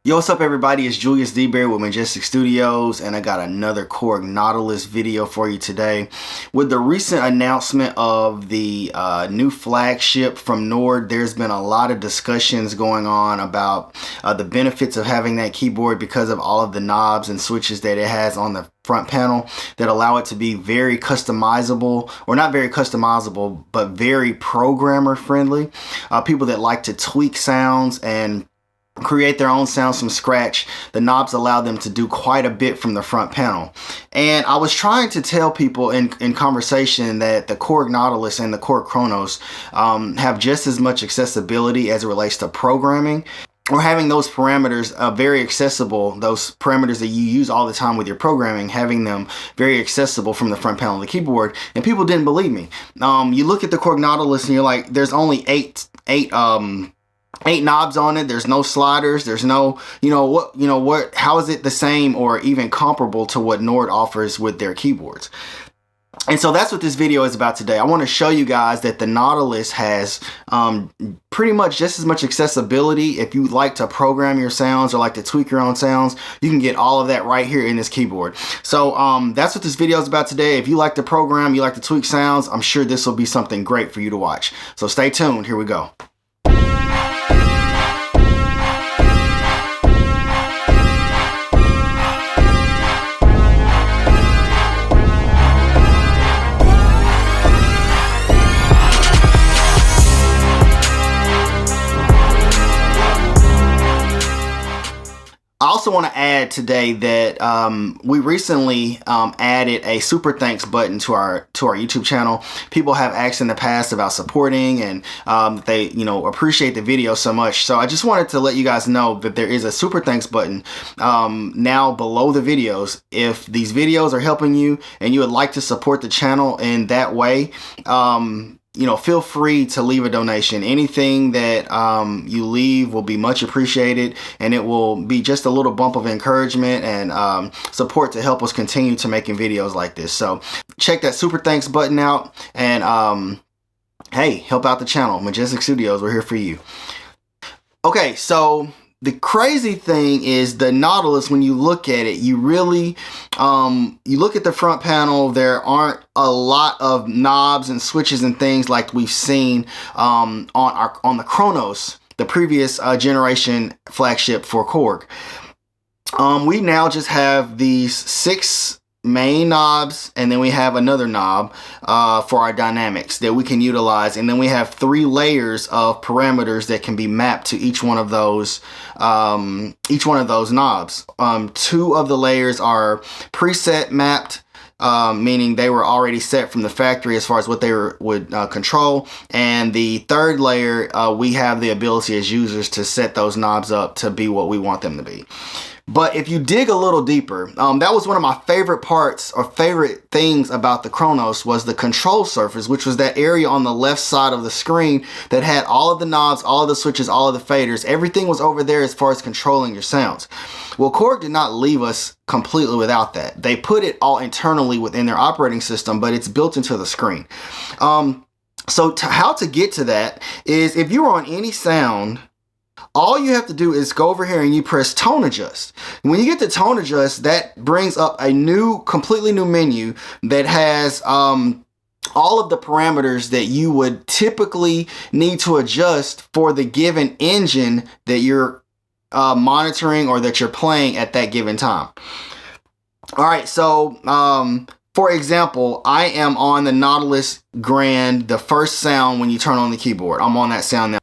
Yo, what's up everybody? It's Julius DeBerry with Majestic Studios, and I got another Korg Nautilus video for you today. With the recent announcement of the new flagship from Nord, there's been a lot of discussions going on about the benefits of having that keyboard because of all of the knobs and switches that it has on the front panel that allow it to be very customizable, or not very customizable, but very programmer friendly. People that like to tweak sounds and create their own sounds from scratch, the knobs allow them to do quite a bit from the front panel. And I was trying to tell people in conversation that the Korg Nautilus and the Korg KRONOS have just as much accessibility as it relates to programming, or having those parameters very accessible, those parameters that you use all the time with your programming, having them very accessible from the front panel of the keyboard. And people didn't believe me. You look at the Korg Nautilus and you're like, there's only eight knobs on it. There's no sliders. There's no, how is it the same or even comparable to what Nord offers with their keyboards? And so that's what this video is about today. I want to show you guys that the Nautilus has pretty much just as much accessibility. If you like to program your sounds or like to tweak your own sounds, you can get all of that right here in this keyboard. So that's what this video is about today. If you like to program, you like to tweak sounds, I'm sure this will be something great for you to watch. So stay tuned. Here we go. I also want to add today that we recently added a super thanks button to our YouTube channel. People have asked in the past about supporting, and they appreciate the video so much. So I just wanted to let you guys know that there is a super thanks button now below the videos. If these videos are helping you and you would like to support the channel in that way, feel free to leave a donation. Anything that you leave will be much appreciated, and it will be just a little bump of encouragement and support to help us continue to making videos like this. So check that super thanks button out, and hey, help out the channel. Majestic Studios, we're here for you. Okay, so the crazy thing is the Nautilus, when you look at it, you really, you look at the front panel, there aren't a lot of knobs and switches and things like we've seen on the KRONOS, the previous generation flagship for Korg. We now just have these 6 main knobs, and then we have another knob for our dynamics that we can utilize, and then we have 3 layers of parameters that can be mapped to each one of those knobs. 2 of the layers are preset mapped, meaning they were already set from the factory as far as what they would control, and the 3rd layer we have the ability as users to set those knobs up to be what we want them to be. But if you dig a little deeper, that was one of my favorite parts or favorite things about the KRONOS, was the control surface, which was that area on the left side of the screen that had all of the knobs, all of the switches, all of the faders. Everything was over there as far as controlling your sounds. Well, Korg did not leave us completely without that. They put it all internally within their operating system, but it's built into the screen. So how to get to that is, if you're on any sound, all you have to do is go over here and you press tone adjust. When you get to tone adjust, that brings up a completely new menu that has all of the parameters that you would typically need to adjust for the given engine that you're monitoring or that you're playing at that given time. All right, so for example, I am on the Nautilus Grand, the first sound when you turn on the keyboard. I'm on that sound now.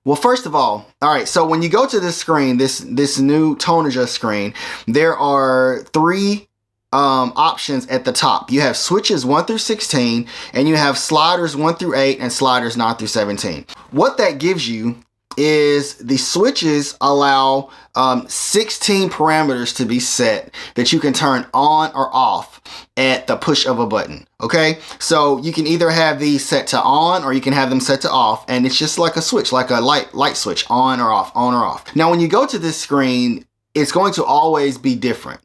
Well, first of all right, so when you go to this screen, this new tone adjust screen, there are 3 options at the top. You have switches 1 through 16, and you have sliders 1 through 8 and sliders 9 through 17. What that gives you is the switches allow 16 parameters to be set that you can turn on or off at the push of a button. Okay, so you can either have these set to on, or you can have them set to off, and it's just like a switch, like a light switch, on or off, on or off. Now when you go to this screen, it's going to always be different.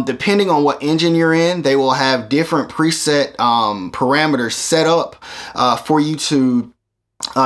Depending on what engine you're in, they will have different preset parameters set up for you to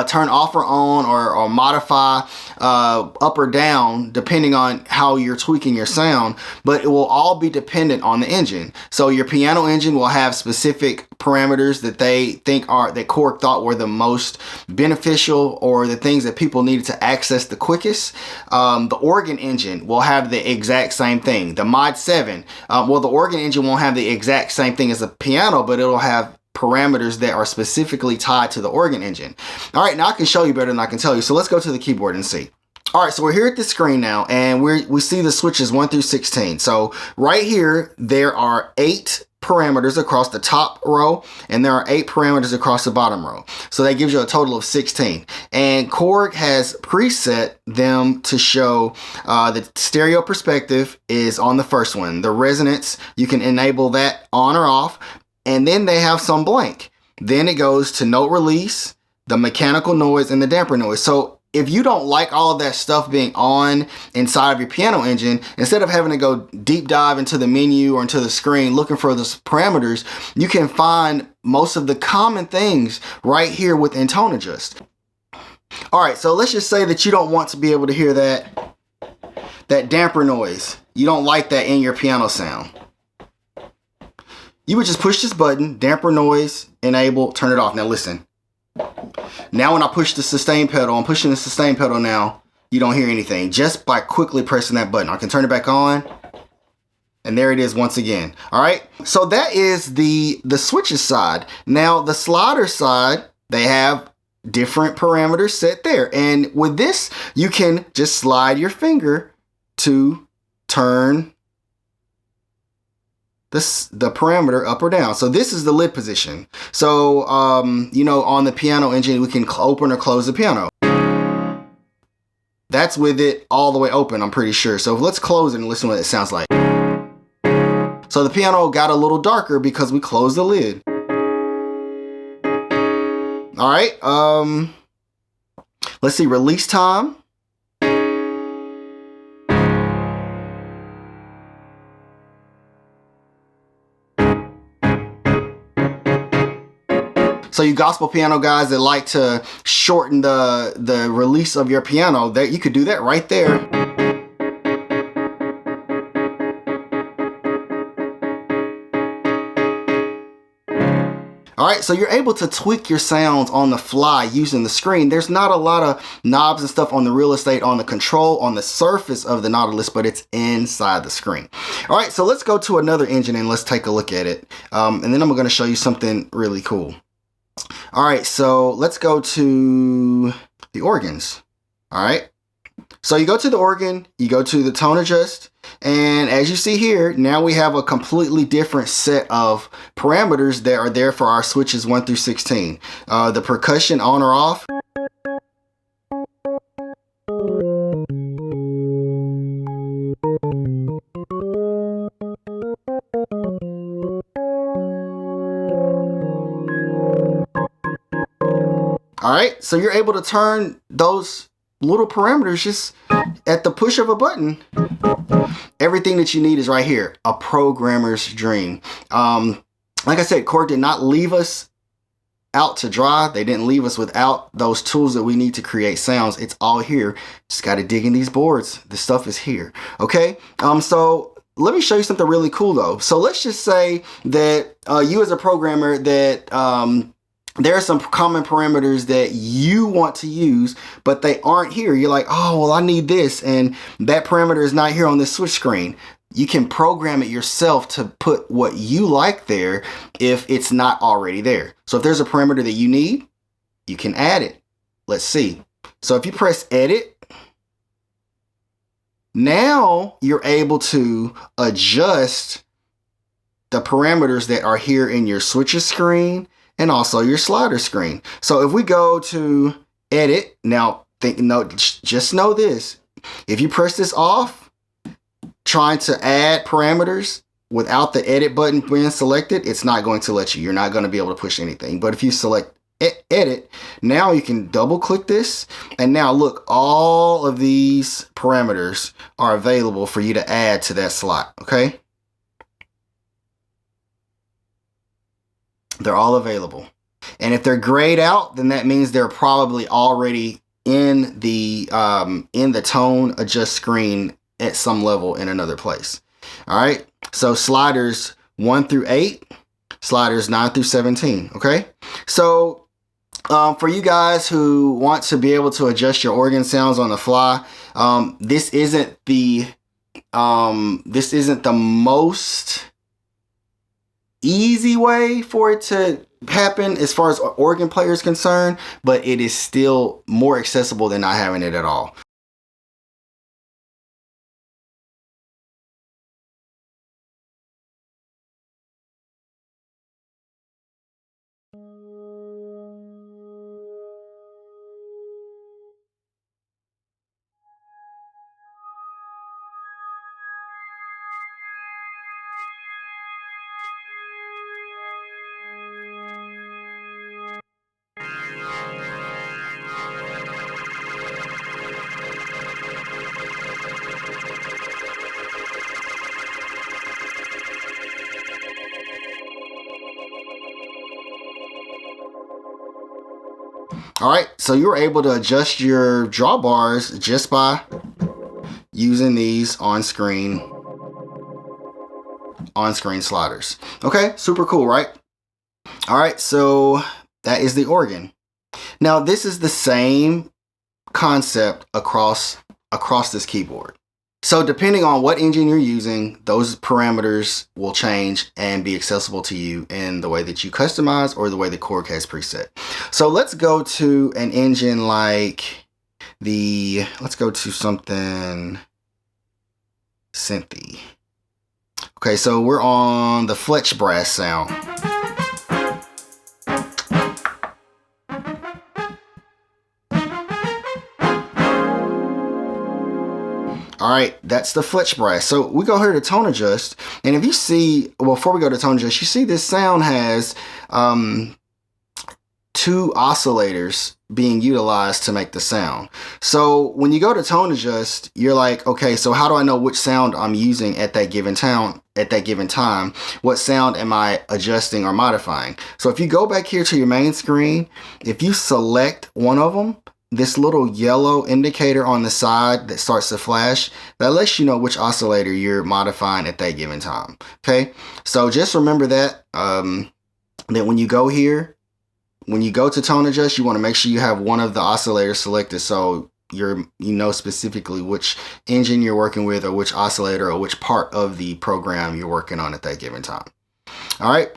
turn off or on or modify up or down depending on how you're tweaking your sound, but it will all be dependent on the engine. So your piano engine will have specific parameters that they think that Korg thought were the most beneficial, or the things that people needed to access the quickest. The organ engine will have the exact same thing. The Mod 7, well, the organ engine won't have the exact same thing as a piano, but it'll have parameters that are specifically tied to the organ engine. All right, now I can show you better than I can tell you. So let's go to the keyboard and see. All right, so we're here at the screen now, and we see the switches 1 through 16. So right here, there are 8 parameters across the top row, and there are 8 parameters across the bottom row. So that gives you a total of 16. And Korg has preset them to show the stereo perspective is on the first one. The resonance, you can enable that on or off. And then they have some blank. Then it goes to note release, the mechanical noise, and the damper noise. So if you don't like all of that stuff being on inside of your piano engine, instead of having to go deep dive into the menu or into the screen looking for those parameters, you can find most of the common things right here within Tone Adjust. All right, so let's just say that you don't want to be able to hear that damper noise. You don't like that in your piano sound. You would just push this button, damper noise, enable, turn it off. Now listen. Now when I push the sustain pedal, I'm pushing the sustain pedal now, you don't hear anything just by quickly pressing that button. I can turn it back on, and there it is once again. All right, so that is the switches side. Now the slider side, they have different parameters set there. And with this, you can just slide your finger to turn the parameter up or down. So this is the lid position. So, you know, on the piano engine, we can open or close the piano. That's with it all the way open, I'm pretty sure. So let's close it and listen to what it sounds like. So the piano got a little darker because we closed the lid. All right, let's see, release time. So you gospel piano guys that like to shorten the release of your piano, that you could do that right there. All right, so you're able to tweak your sounds on the fly using the screen. There's not a lot of knobs and stuff on the real estate, on the control, on the surface of the Nautilus, but it's inside the screen. All right, so let's go to another engine and let's take a look at it. And then I'm gonna show you something really cool. All right, so let's go to the organs. All right, so you go to the organ, you go to the Tone Adjust, and as you see here, now we have a completely different set of parameters that are there for our switches 1 through 16. The percussion on or off. All right, so you're able to turn those little parameters just at the push of a button. Everything that you need is right here. A programmer's dream. Like I said, Korg did not leave us out to dry. They didn't leave us without those tools that we need to create sounds. It's all here. Just got to dig in these boards. The stuff is here. Okay, so let me show you something really cool though. So let's just say that you as a programmer that there are some common parameters that you want to use, but they aren't here. You're like, oh, well, I need this, and that parameter is not here on this switch screen. You can program it yourself to put what you like there if it's not already there. So if there's a parameter that you need, you can add it. Let's see. So if you press edit, now you're able to adjust the parameters that are here in your switches screen and also your slider screen. So if we go to edit, now just know this. If you press this off, trying to add parameters without the edit button being selected, it's not going to let you. You're not going to be able to push anything. But if you select edit, now you can double click this, and now look, all of these parameters are available for you to add to that slot. Okay, they're all available. And if they're grayed out, then that means they're probably already in the tone adjust screen at some level in another place. All right, so sliders 1 through 8, sliders 9 through 17. Okay, so for you guys who want to be able to adjust your organ sounds on the fly, this isn't the most easy way for it to happen as far as organ player is concerned, but it is still more accessible than not having it at all. All right, so you were able to adjust your drawbars just by using these on-screen sliders. Okay, super cool, right? All right, so that is the organ. Now this is the same concept across this keyboard. So depending on what engine you're using, those parameters will change and be accessible to you in the way that you customize or the way the Korg has preset. So let's go to an engine like let's go to something synthy. Okay, so we're on the Fletch brass sound. All right, that's the Fletch brass. So we go here to tone adjust, and if you see, well, before we go to tone adjust, you see this sound has 2 oscillators being utilized to make the sound. So when you go to tone adjust, you're like, okay, so how do I know which sound I'm using at that given time? What sound am I adjusting or modifying? So if you go back here to your main screen, if you select one of them, this little yellow indicator on the side that starts to flash, that lets you know which oscillator you're modifying at that given time. Okay, so just remember that that when you go here, when you go to tone adjust, you want to make sure you have one of the oscillators selected, so you know specifically which engine you're working with, or which oscillator, or which part of the program you're working on at that given time. All right,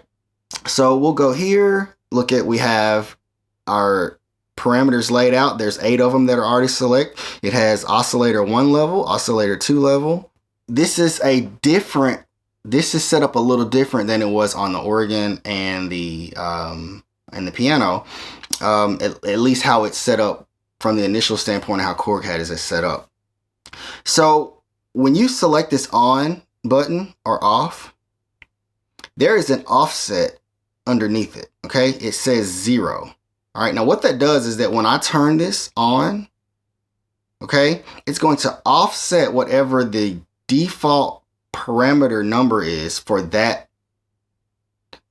so we'll go here. Look at, we have our parameters laid out. There's 8 of them that are already select. It has oscillator 1 level, oscillator 2 level. This is set up a little different than it was on the organ and the piano, at least how it's set up from the initial standpoint of how Korg had it set up. So when you select this on button or off, there is an offset underneath it. Okay, it says 0. All right, now what that does is that when I turn this on, okay, it's going to offset whatever the default parameter number is for that,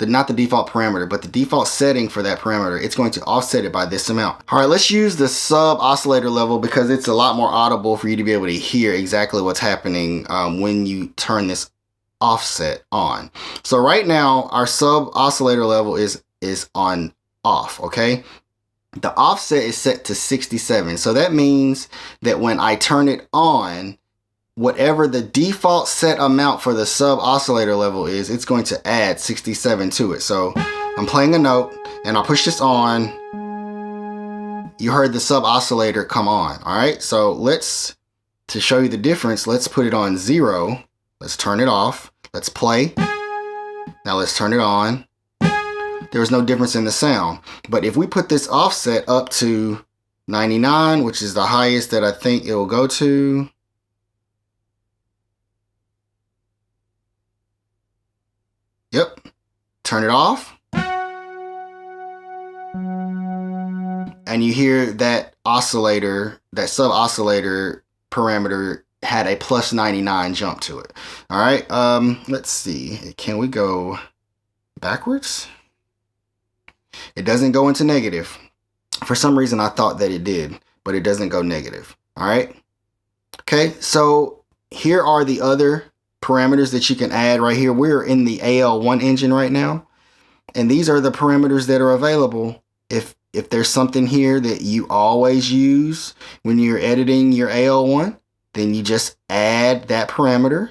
not the default parameter, but the default setting for that parameter. It's going to offset it by this amount. All right, let's use the sub oscillator level because it's a lot more audible for you to be able to hear exactly what's happening when you turn this offset on. So right now, our sub oscillator level is on off, okay? The offset is set to 67. So that means that when I turn it on, whatever the default set amount for the sub oscillator level is, it's going to add 67 to it. So I'm playing a note and I'll push this on. You heard the sub oscillator come on. All right, so to show you the difference, let's put it on 0. Let's turn it off. Let's play. Now let's turn it on. There's no difference in the sound. But if we put this offset up to 99, which is the highest that I think it will go to, yep, turn it off, and you hear that oscillator, that sub oscillator parameter had a plus 99 jump to it. All right, let's see, can we go backwards? It doesn't go into negative. For some reason, I thought that it did, but it doesn't go negative. All right. Okay, so here are the other parameters that you can add right here. We're in the AL1 engine right now, and these are the parameters that are available. If there's something here that you always use when you're editing your AL1, then you just add that parameter.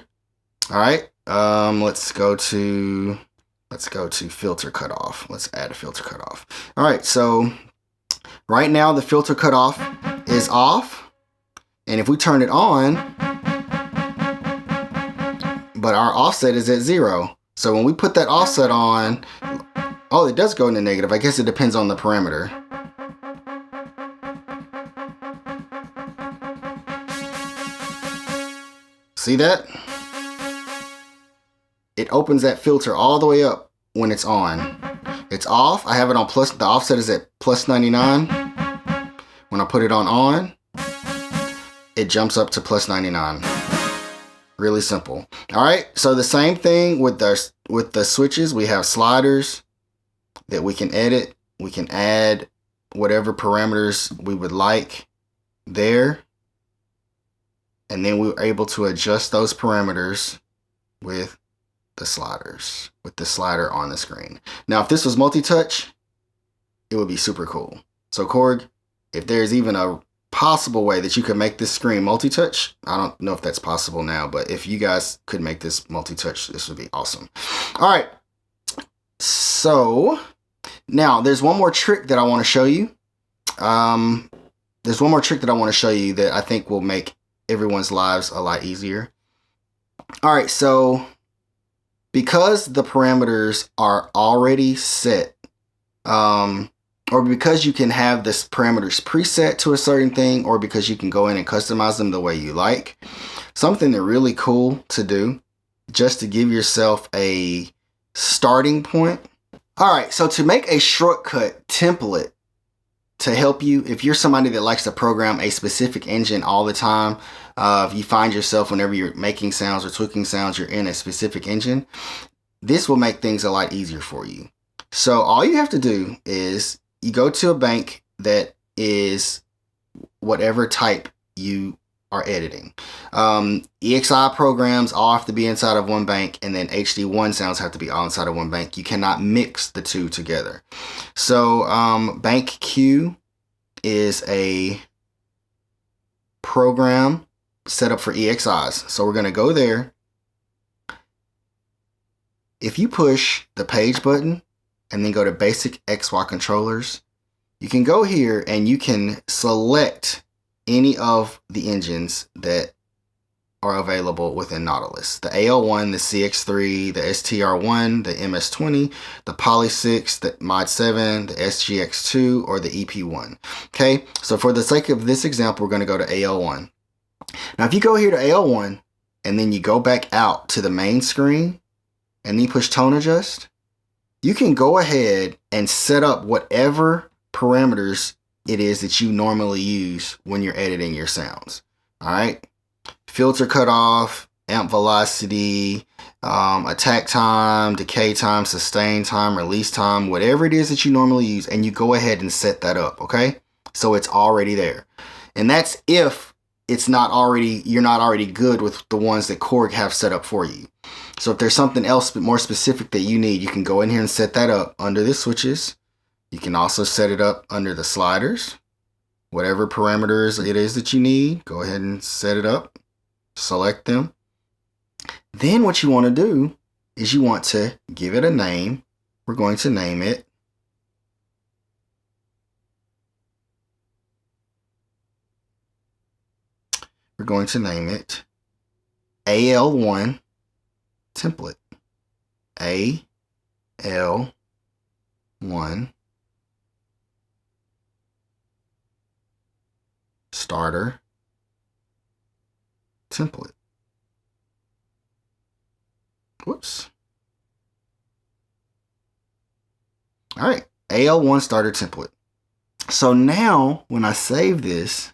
All right. Let's go to filter cutoff. Let's add a filter cutoff. All right. So right now the filter cutoff is off, and if we turn it on, but our offset is at 0. So when we put that offset on, oh, it does go into negative. I guess it depends on the parameter. See that? It opens that filter all the way up when it's on. It's off. I have it on plus. The offset is at plus 99. When I put it on, it jumps up to plus 99. Really simple. All right. So the same thing with the switches. We have sliders that we can edit. We can add whatever parameters we would like there. And then we're able to adjust those parameters with the sliders, with the slider on the screen. Now, if this was multi-touch, it would be super cool. So Korg, if there's even a possible way that you could make this screen multi-touch, I don't know if that's possible now, but if you guys could make this multi-touch, this would be awesome. All right. So now there's one more trick that I want to show you. There's one more trick that I want to show you that I think will make everyone's lives a lot easier. All right, so because the parameters are already set, or because you can have this parameters preset to a certain thing, or because you can go in and customize them the way you like, something that's really cool to do just to give yourself a starting point. All right, so to make a shortcut template to help you, if you're somebody that likes to program a specific engine all the time, if you find yourself whenever you're making sounds or tweaking sounds, you're in a specific engine, this will make things a lot easier for you. So all you have to do is you go to a bank that is whatever type you are editing. EXI programs all have to be inside of one bank, and then HD1 sounds have to be all inside of one bank. You cannot mix the two together. So Bank Q is a program set up for EXIs. So we're going to go there. If you push the page button and then go to basic XY controllers, you can go here and you can select any of the engines that are available within Nautilus. The AL1, the CX3, the STR1, the MS20, the Poly 6, the Mod 7, the SGX2, or the EP1. Okay, so for the sake of this example, we're going to go to AL1. Now, if you go here to AL1 and then you go back out to the main screen and then you push tone adjust, you can go ahead and set up whatever parameters it is that you normally use when you're editing your sounds. All right. Filter cutoff, amp velocity, attack time, decay time, sustain time, release time, whatever it is that you normally use, and you go ahead and set that up. Okay. So it's already there. And that's if it's not already, you're not already good with the ones that Korg have set up for you. So if there's something else more specific that you need, you can go in here and set that up under the switches. You can also set it up under the sliders. Whatever parameters it is that you need, go ahead and set it up. Select them. Then what you want to do is you want to give it a name. We're going to name it AL1 template. AL1 starter template. Whoops. All right, AL1 starter template. So now when I save this,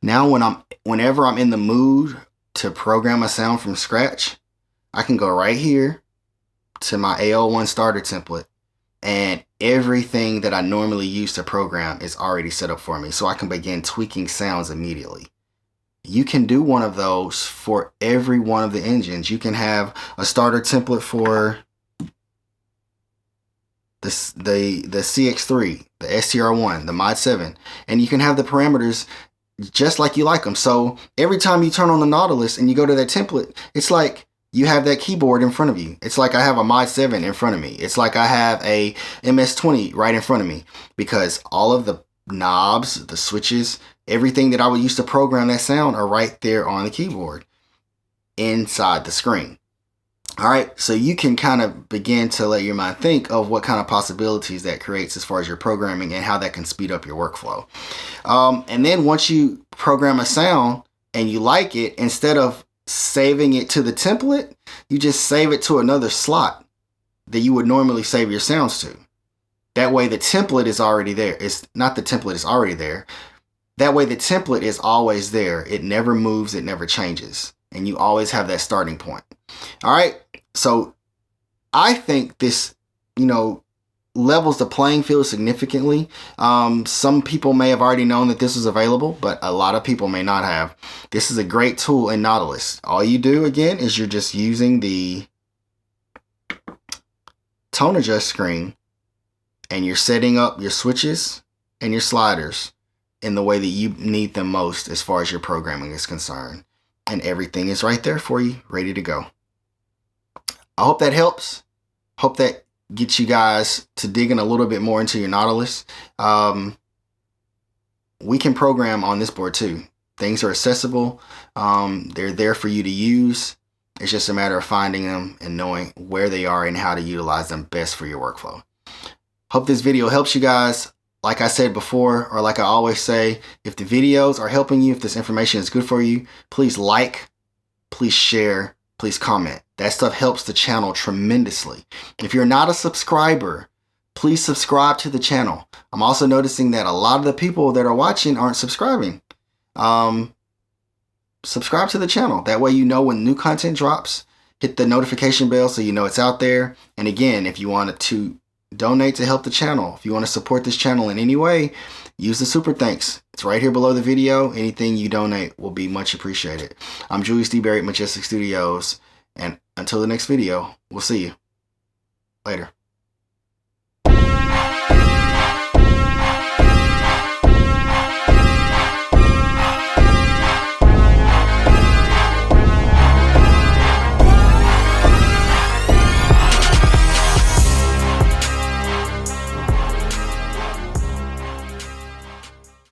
now whenever I'm in the mood to program a sound from scratch, I can go right here to my AO1 starter template, and everything that I normally use to program is already set up for me, so I can begin tweaking sounds immediately. You can do one of those for every one of the engines. You can have a starter template for the CX3, the STR1, the Mod 7, and you can have the parameters just like you like them. So every time you turn on the Nautilus and you go to that template, it's like you have that keyboard in front of you. It's like I have a Mod 7 in front of me. It's like I have a MS-20 right in front of me, because all of the knobs, the switches, everything that I would use to program that sound are right there on the keyboard inside the screen. All right, so you can kind of begin to let your mind think of what kind of possibilities that creates as far as your programming and how that can speed up your workflow. And then once you program a sound and you like it, instead of saving it to the template, you just save it to another slot that you would normally save your sounds to. That way the template is already there. It's not the template is already there. That way the template is always there. It never moves, it never changes. And you always have that starting point. All right, so I think this, levels the playing field significantly. Some people may have already known that this was available, but a lot of people may not have. This is a great tool in Nautilus. All you do, again, is you're just using the tone adjust screen, and you're setting up your switches and your sliders in the way that you need them most as far as your programming is concerned. And everything is right there for you, ready to go. I hope that helps. Hope that gets you guys to digging a little bit more into your Nautilus. We can program on this board too. Things are accessible. They're there for you to use. It's just a matter of finding them and knowing where they are and how to utilize them best for your workflow. Hope this video helps you guys. Like I said before, or like I always say, if the videos are helping you, if this information is good for you, please like, please share, please comment. That stuff helps the channel tremendously. If you're not a subscriber, please subscribe to the channel. I'm also noticing that a lot of the people that are watching aren't subscribing. Subscribe to the channel. That way you know when new content drops. Hit the notification bell so you know it's out there. And again, if you wanted to donate to help the channel, if you want to support this channel in any way, use the super thanks. It's right here below the video. Anything you donate will be much appreciated. I'm Julius DeBerry at Majestic Studios, and until the next video, we'll see you later.